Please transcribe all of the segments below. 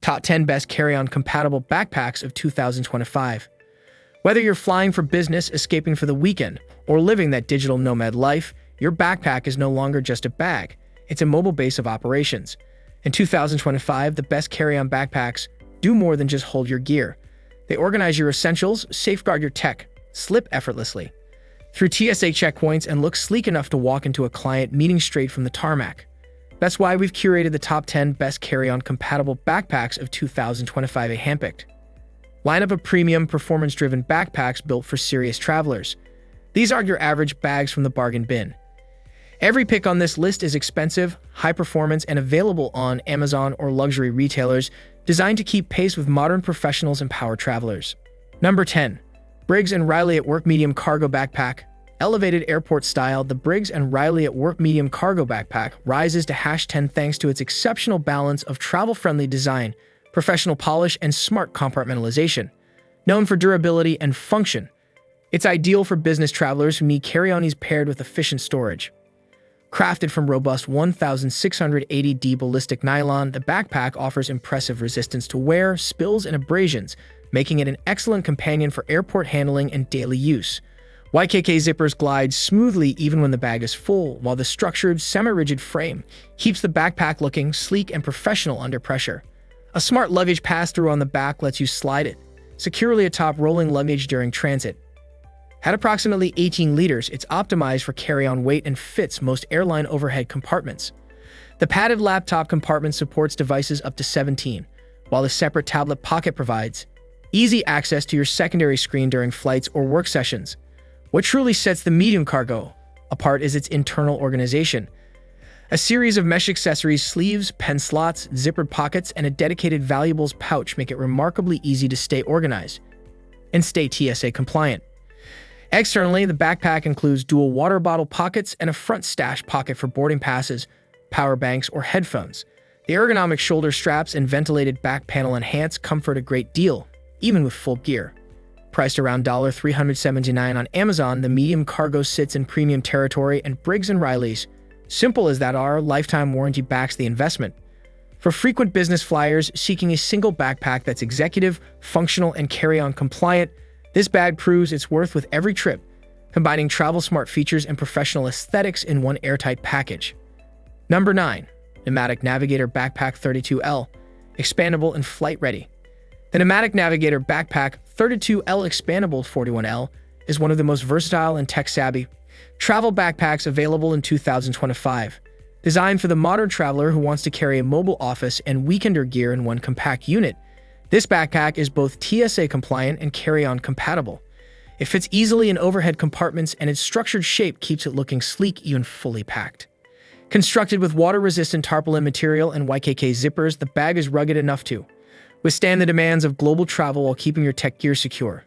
Top 10 Best Carry-On Compatible Backpacks of 2025. Whether you're flying for business, escaping for the weekend, or living that digital nomad life, your backpack is no longer just a bag. It's a mobile base of operations. In 2025, the best carry-on backpacks do more than just hold your gear. They organize your essentials, safeguard your tech, slip effortlessly through TSA checkpoints, and look sleek enough to walk into a client meeting straight from the tarmac. That's why we've curated the top 10 best carry-on compatible backpacks of 2025, a handpicked lineup of premium, performance-driven backpacks built for serious travelers. These aren't your average bags from the bargain bin. Every pick on this list is expensive, high performance, and available on Amazon or luxury retailers, designed to keep pace with modern professionals and power travelers. Number 10. Briggs & Riley at Work Medium Cargo Backpack. Elevated airport style, the Briggs & Riley at Work Medium Cargo Backpack rises to #10 thanks to its exceptional balance of travel-friendly design, professional polish, and smart compartmentalization. Known for durability and function, it's ideal for business travelers who need carry-ons paired with efficient storage. Crafted from robust 1,680D ballistic nylon, the backpack offers impressive resistance to wear, spills, and abrasions, making it an excellent companion for airport handling and daily use. YKK zippers glide smoothly even when the bag is full, while the structured, semi-rigid frame keeps the backpack looking sleek and professional under pressure. A smart luggage pass-through on the back lets you slide it securely atop rolling luggage during transit. At approximately 18 liters, it's optimized for carry-on weight and fits most airline overhead compartments. The padded laptop compartment supports devices up to 17, while the separate tablet pocket provides easy access to your secondary screen during flights or work sessions. What truly sets the medium cargo apart is its internal organization. A series of mesh accessories, sleeves, pen slots, zippered pockets, and a dedicated valuables pouch make it remarkably easy to stay organized and stay TSA compliant. Externally, the backpack includes dual water bottle pockets and a front stash pocket for boarding passes, power banks, or headphones. The ergonomic shoulder straps and ventilated back panel enhance comfort a great deal, even with full gear. Priced around $379 on Amazon, the medium cargo sits in premium territory, and Briggs & Riley's simple as that our lifetime warranty backs the investment. For frequent business flyers seeking a single backpack that's executive, functional, and carry-on compliant, this bag proves its worth with every trip, combining travel-smart features and professional aesthetics in one airtight package. Number 9. Nomatic Navigator Backpack 32L. Expandable and flight-ready. The Nomatic Navigator Backpack 32L Expandable 41L is one of the most versatile and tech-savvy travel backpacks available in 2025. Designed for the modern traveler who wants to carry a mobile office and weekender gear in one compact unit, this backpack is both TSA compliant and carry-on compatible. It fits easily in overhead compartments, and its structured shape keeps it looking sleek even fully packed. Constructed with water-resistant tarpaulin material and YKK zippers, the bag is rugged enough to withstand the demands of global travel while keeping your tech gear secure.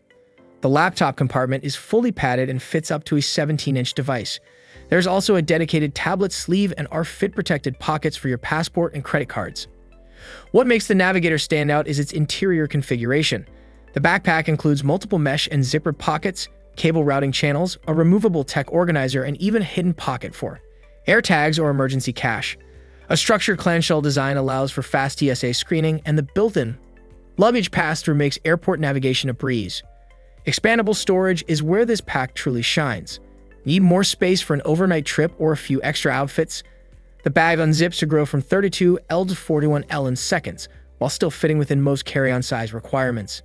The laptop compartment is fully padded and fits up to a 17-inch device. There's also a dedicated tablet sleeve and are fit-protected pockets for your passport and credit cards. What makes the Navigator stand out is its interior configuration. The backpack includes multiple mesh and zippered pockets, cable routing channels, a removable tech organizer, and even a hidden pocket for AirTags or emergency cash. A structured clamshell design allows for fast TSA screening, and the built-in luggage pass-through makes airport navigation a breeze. Expandable storage is where this pack truly shines. Need more space for an overnight trip or a few extra outfits? The bag unzips to grow from 32L to 41L in seconds, while still fitting within most carry-on size requirements.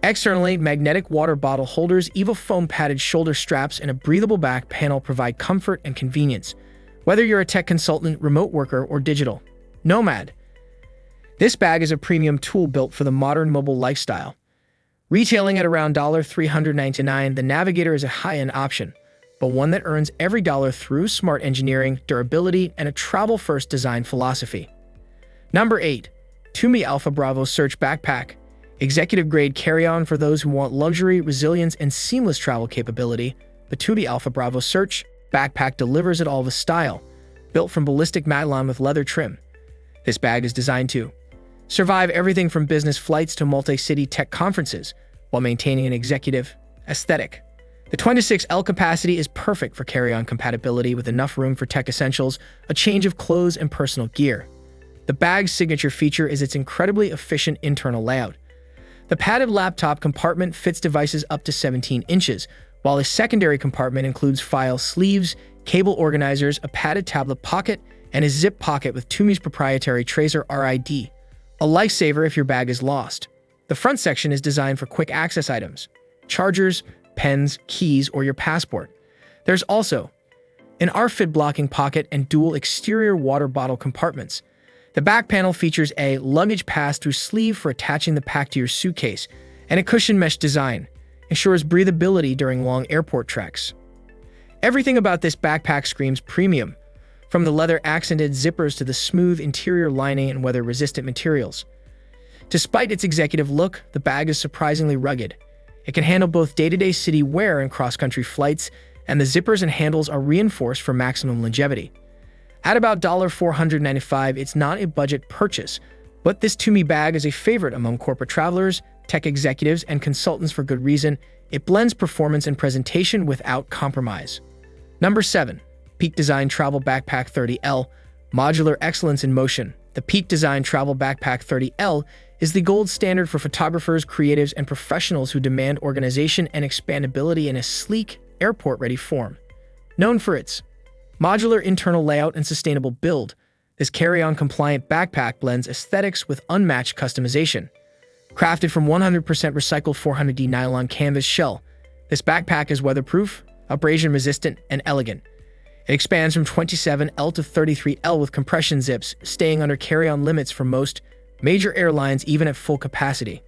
Externally, magnetic water bottle holders, EVA foam padded shoulder straps, and a breathable back panel provide comfort and convenience. Whether you're a tech consultant, remote worker, or digital nomad, this bag is a premium tool built for the modern mobile lifestyle. Retailing at around $399, the Navigator is a high-end option, but one that earns every dollar through smart engineering, durability, and a travel-first design philosophy. Number 8. Tumi Alpha Bravo Search Backpack. Executive-grade carry-on for those who want luxury, resilience, and seamless travel capability, the Tumi Alpha Bravo Search Backpack delivers it all with style. Built from ballistic nylon with leather trim, this bag is designed to survive everything from business flights to multi-city tech conferences while maintaining an executive aesthetic. The 26L capacity is perfect for carry-on compatibility with enough room for tech essentials, a change of clothes, and personal gear. The bag's signature feature is its incredibly efficient internal layout. The padded laptop compartment fits devices up to 17 inches, while a secondary compartment includes file sleeves, cable organizers, a padded tablet pocket, and a zip pocket with Tumi's proprietary Tracer RID, a lifesaver if your bag is lost. The front section is designed for quick access items, chargers, pens, keys, or your passport. There's also an R-fit blocking pocket and dual exterior water bottle compartments. The back panel features a luggage pass-through sleeve for attaching the pack to your suitcase, and a cushion mesh design ensures breathability during long airport treks. Everything about this backpack screams premium, from the leather-accented zippers to the smooth interior lining and weather-resistant materials. Despite its executive look, the bag is surprisingly rugged. It can handle both day-to-day city wear and cross-country flights, and the zippers and handles are reinforced for maximum longevity. At about $495, it's not a budget purchase, but this Tumi bag is a favorite among corporate travelers, tech executives, and consultants for good reason. It blends performance and presentation without compromise. Number 7. Peak Design Travel Backpack 30L, Modular Excellence in Motion. The Peak Design Travel Backpack 30L is the gold standard for photographers, creatives, and professionals who demand organization and expandability in a sleek, airport-ready form. Known for its modular internal layout and sustainable build, this carry-on compliant backpack blends aesthetics with unmatched customization. Crafted from 100% recycled 400D nylon canvas shell, this backpack is weatherproof, abrasion-resistant, and elegant. It expands from 27L to 33L with compression zips, staying under carry-on limits for most major airlines even at full capacity.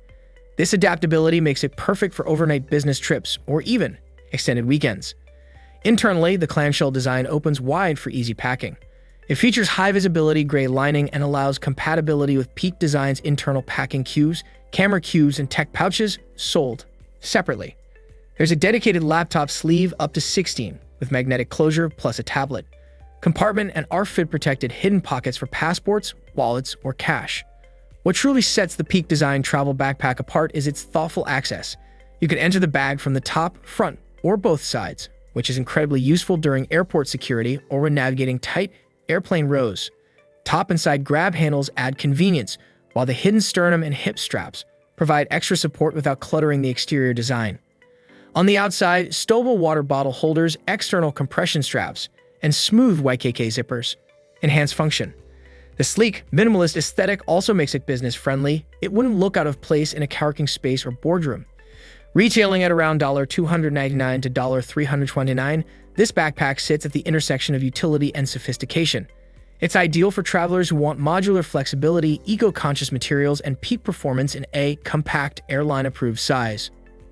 This adaptability makes it perfect for overnight business trips or even extended weekends. Internally, the clamshell design opens wide for easy packing. It features high-visibility gray lining and allows compatibility with Peak Design's internal packing cubes, camera cubes, and tech pouches sold separately. There's a dedicated laptop sleeve up to 16 with magnetic closure plus a tablet, compartment, and R-fit protected hidden pockets for passports, wallets, or cash. What truly sets the Peak Design travel backpack apart is its thoughtful access. You can enter the bag from the top, front, or both sides, which is incredibly useful during airport security or when navigating tight airplane rows. Top and side grab handles add convenience, while the hidden sternum and hip straps provide extra support without cluttering the exterior design. On the outside, stowable water bottle holders, external compression straps, and smooth YKK zippers enhance function. The sleek, minimalist aesthetic also makes it business-friendly. It wouldn't look out of place in a co-working space or boardroom. Retailing at around $299 to $329, this backpack sits at the intersection of utility and sophistication. It's ideal for travelers who want modular flexibility, eco-conscious materials, and peak performance in a compact, airline-approved size.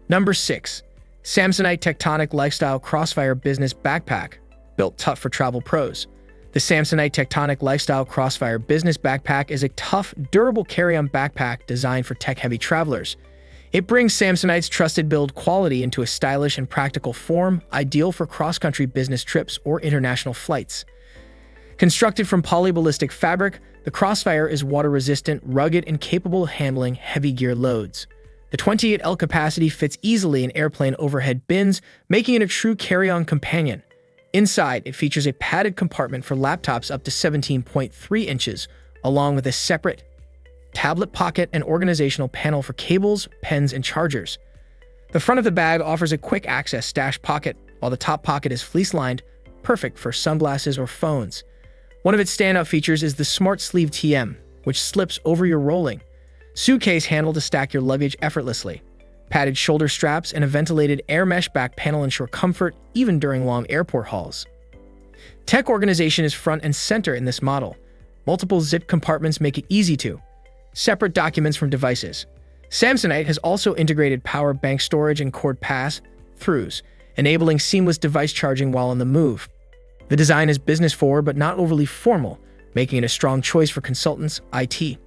Number 6. Samsonite Tectonic Lifestyle Crossfire Business Backpack, built tough for travel pros. The Samsonite Tectonic Lifestyle Crossfire Business Backpack is a tough, durable carry-on backpack designed for tech-heavy travelers. It brings Samsonite's trusted build quality into a stylish and practical form, ideal for cross-country business trips or international flights. Constructed from polyballistic fabric, the Crossfire is water-resistant, rugged, and capable of handling heavy gear loads. The 28L capacity fits easily in airplane overhead bins, making it a true carry-on companion. Inside, it features a padded compartment for laptops up to 17.3 inches, along with a separate tablet pocket and organizational panel for cables, pens, and chargers. The front of the bag offers a quick access stash pocket, while the top pocket is fleece-lined, perfect for sunglasses or phones. One of its standout features is the Smart Sleeve TM, which slips over your rolling suitcase handle to stack your luggage effortlessly. Padded shoulder straps and a ventilated air mesh back panel ensure comfort even during long airport hauls. Tech organization is front and center in this model. Multiple zip compartments make it easy to separate documents from devices. Samsonite has also integrated power bank storage and cord pass-throughs, enabling seamless device charging while on the move. The design is business-forward but not overly formal, making it a strong choice for consultants, IT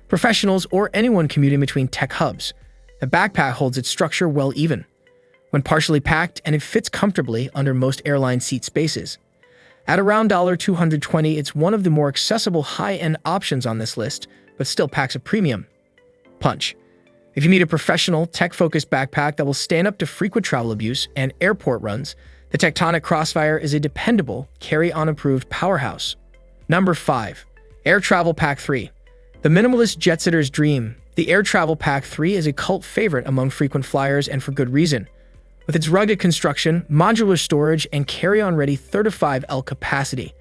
professionals, or anyone commuting between tech hubs. The backpack holds its structure well even when partially packed, and it fits comfortably under most airline seat spaces. At around $220, it's one of the more accessible high-end options on this list, but still packs a premium punch. If you need a professional, tech-focused backpack that will stand up to frequent travel abuse and airport runs, the Tectonic Crossfire is a dependable, carry-on-approved powerhouse. Number 5. Air Travel Pack 3. The minimalist jet-setter's dream. The Air Travel Pack 3 is a cult favorite among frequent flyers, and for good reason. With its rugged construction, modular storage, and carry-on-ready 35L capacity,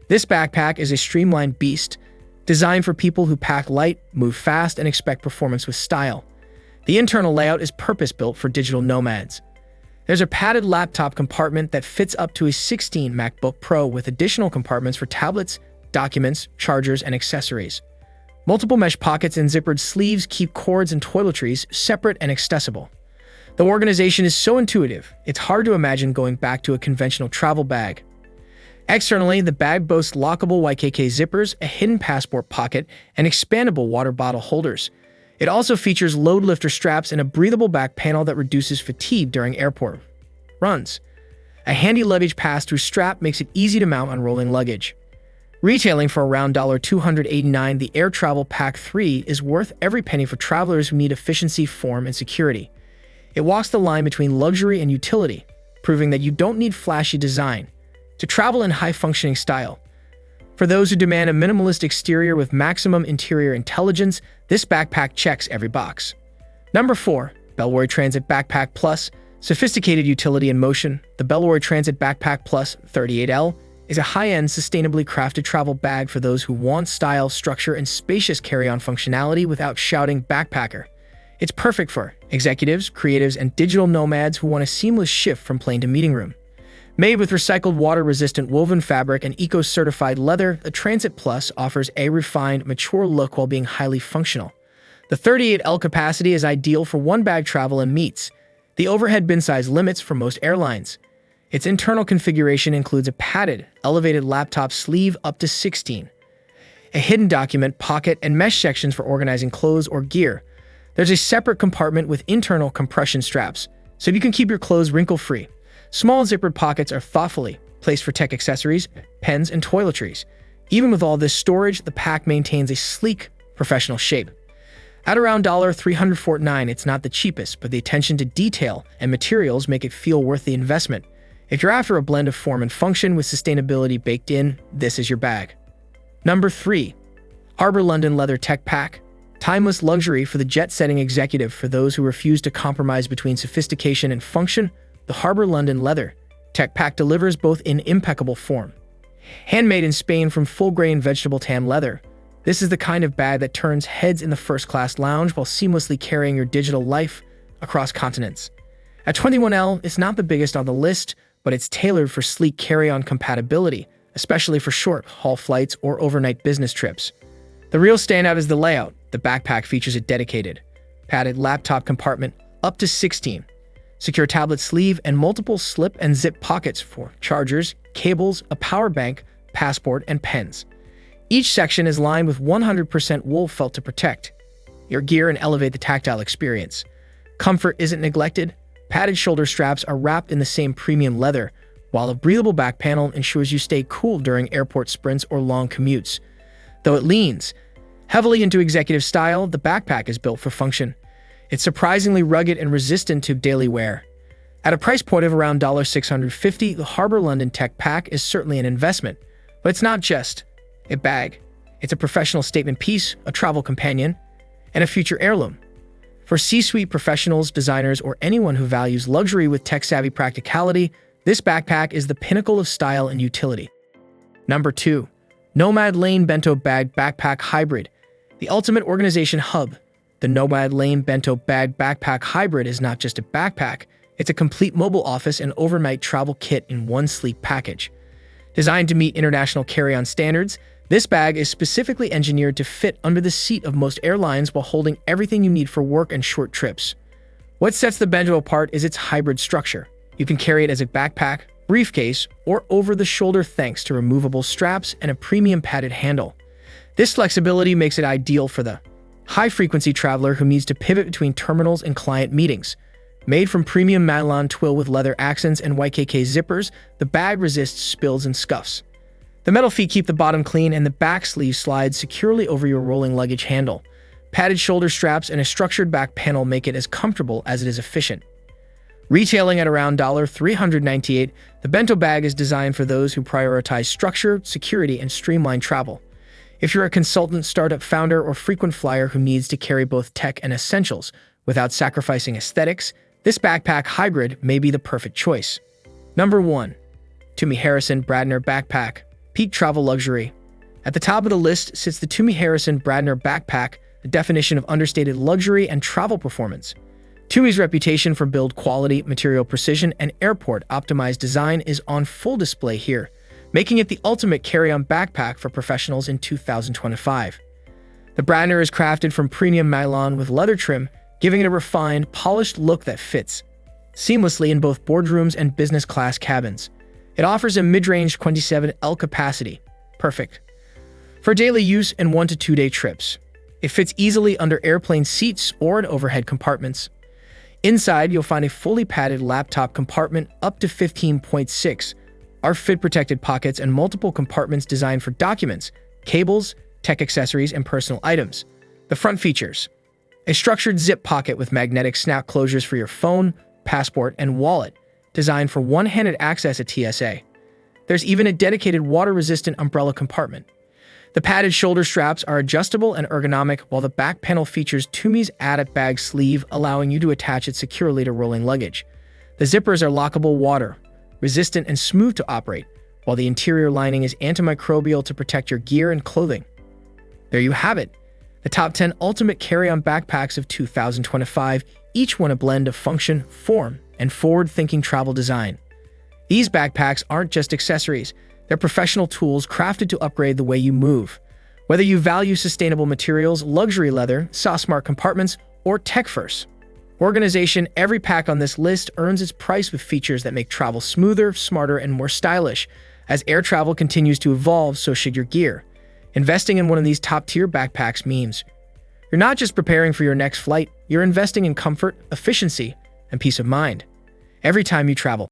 this backpack is a streamlined beast, designed for people who pack light, move fast, and expect performance with style. The internal layout is purpose-built for digital nomads. There's a padded laptop compartment that fits up to a 16 MacBook Pro with additional compartments for tablets, documents, chargers, and accessories. Multiple mesh pockets and zippered sleeves keep cords and toiletries separate and accessible. The organization is so intuitive, it's hard to imagine going back to a conventional travel bag. Externally, the bag boasts lockable YKK zippers, a hidden passport pocket, and expandable water bottle holders. It also features load lifter straps and a breathable back panel that reduces fatigue during airport runs. A handy luggage pass-through strap makes it easy to mount on rolling luggage. Retailing for around $289, the Air Travel Pack 3 is worth every penny for travelers who need efficiency, form, and security. It walks the line between luxury and utility, proving that you don't need flashy design to travel in high-functioning style. For those who demand a minimalist exterior with maximum interior intelligence, this backpack checks every box. Number 4. Belroy Transit Backpack Plus. Sophisticated utility in motion. The Belroy Transit Backpack Plus 38L is a high-end, sustainably crafted travel bag for those who want style, structure, and spacious carry-on functionality without shouting backpacker. It's perfect for executives, creatives, and digital nomads who want a seamless shift from plane to meeting room. Made with recycled water-resistant woven fabric and eco-certified leather, the Transit Plus offers a refined, mature look while being highly functional. The 38L capacity is ideal for one-bag travel and meets the overhead bin size limits for most airlines. Its internal configuration includes a padded, elevated laptop sleeve up to 16, a hidden document pocket, and mesh sections for organizing clothes or gear. There's a separate compartment with internal compression straps, so you can keep your clothes wrinkle-free. Small zippered pockets are thoughtfully placed for tech accessories, pens, and toiletries. Even with all this storage, the pack maintains a sleek, professional shape. At around $349, it's not the cheapest, but the attention to detail and materials make it feel worth the investment. If you're after a blend of form and function with sustainability baked in, this is your bag. Number 3. Harbour London Leather Tech Pack. Timeless luxury for the jet-setting executive. For those who refuse to compromise between sophistication and function, the Harbour London Leather Tech Pack delivers both in impeccable form. Handmade in Spain from full-grain vegetable tan leather, this is the kind of bag that turns heads in the first-class lounge while seamlessly carrying your digital life across continents. At 21L, it's not the biggest on the list, but it's tailored for sleek carry-on compatibility, especially for short-haul flights or overnight business trips. The real standout is the layout. The backpack features a dedicated, padded laptop compartment up to 16, secure tablet sleeve, and multiple slip and zip pockets for chargers, cables, a power bank, passport, and pens. Each section is lined with 100% wool felt to protect your gear and elevate the tactile experience. Comfort isn't neglected. Padded shoulder straps are wrapped in the same premium leather, while a breathable back panel ensures you stay cool during airport sprints or long commutes. Though it leans heavily into executive style, the backpack is built for function. It's surprisingly rugged and resistant to daily wear. At a price point of around $650, the Harbour London Tech Pack is certainly an investment, but it's not just a bag. It's a professional statement piece, a travel companion, and a future heirloom. For C-suite professionals, designers, or anyone who values luxury with tech-savvy practicality, this backpack is the pinnacle of style and utility. Number 2. Nomad Lane Bento Bag Backpack Hybrid. The ultimate organization hub. The Nomad Lane Bento Bag Backpack Hybrid is not just a backpack, it's a complete mobile office and overnight travel kit in one sleek package. Designed to meet international carry-on standards, this bag is specifically engineered to fit under the seat of most airlines while holding everything you need for work and short trips. What sets the Bento apart is its hybrid structure. You can carry it as a backpack, briefcase, or over the shoulder thanks to removable straps and a premium padded handle. This flexibility makes it ideal for the high-frequency traveler who needs to pivot between terminals and client meetings. Made from premium Madelon twill with leather accents and YKK zippers, the bag resists spills and scuffs. The metal feet keep the bottom clean and the back sleeve slides securely over your rolling luggage handle. Padded shoulder straps and a structured back panel make it as comfortable as it is efficient. Retailing at around $398, the Bento bag is designed for those who prioritize structure, security, and streamlined travel. If you're a consultant, startup founder, or frequent flyer who needs to carry both tech and essentials without sacrificing aesthetics, this backpack hybrid may be the perfect choice. Number 1. Tumi Harrison Bradner Backpack. Peak travel luxury. At the top of the list sits the Tumi Harrison Bradner Backpack, the definition of understated luxury and travel performance. Tumi's reputation for build quality, material precision, and airport-optimized design is on full display here, making it the ultimate carry-on backpack for professionals in 2025. The Bradner is crafted from premium nylon with leather trim, giving it a refined, polished look that fits seamlessly in both boardrooms and business class cabins. It offers a mid-range 27L capacity, perfect for daily use and 1 to 2 day trips. It fits easily under airplane seats or in overhead compartments. Inside, you'll find a fully padded laptop compartment up to 15.6, are fit-protected pockets and multiple compartments designed for documents, cables, tech accessories, and personal items. The front features a structured zip pocket with magnetic snap closures for your phone, passport, and wallet, designed for one-handed access at TSA. There's even a dedicated water-resistant umbrella compartment. The padded shoulder straps are adjustable and ergonomic, while the back panel features Tumi's added bag sleeve, allowing you to attach it securely to rolling luggage. The zippers are lockable, water-resistant, and smooth to operate, while the interior lining is antimicrobial to protect your gear and clothing. There you have it, the top 10 ultimate carry-on backpacks of 2025, each one a blend of function, form, and forward-thinking travel design. These backpacks aren't just accessories. They're professional tools crafted to upgrade the way you move. Whether you value sustainable materials, luxury leather, smart compartments, or tech-first organization, every pack on this list earns its price with features that make travel smoother, smarter, and more stylish. As air travel continues to evolve, so should your gear. Investing in one of these top-tier backpacks means you're not just preparing for your next flight, you're investing in comfort, efficiency, and peace of mind every time you travel.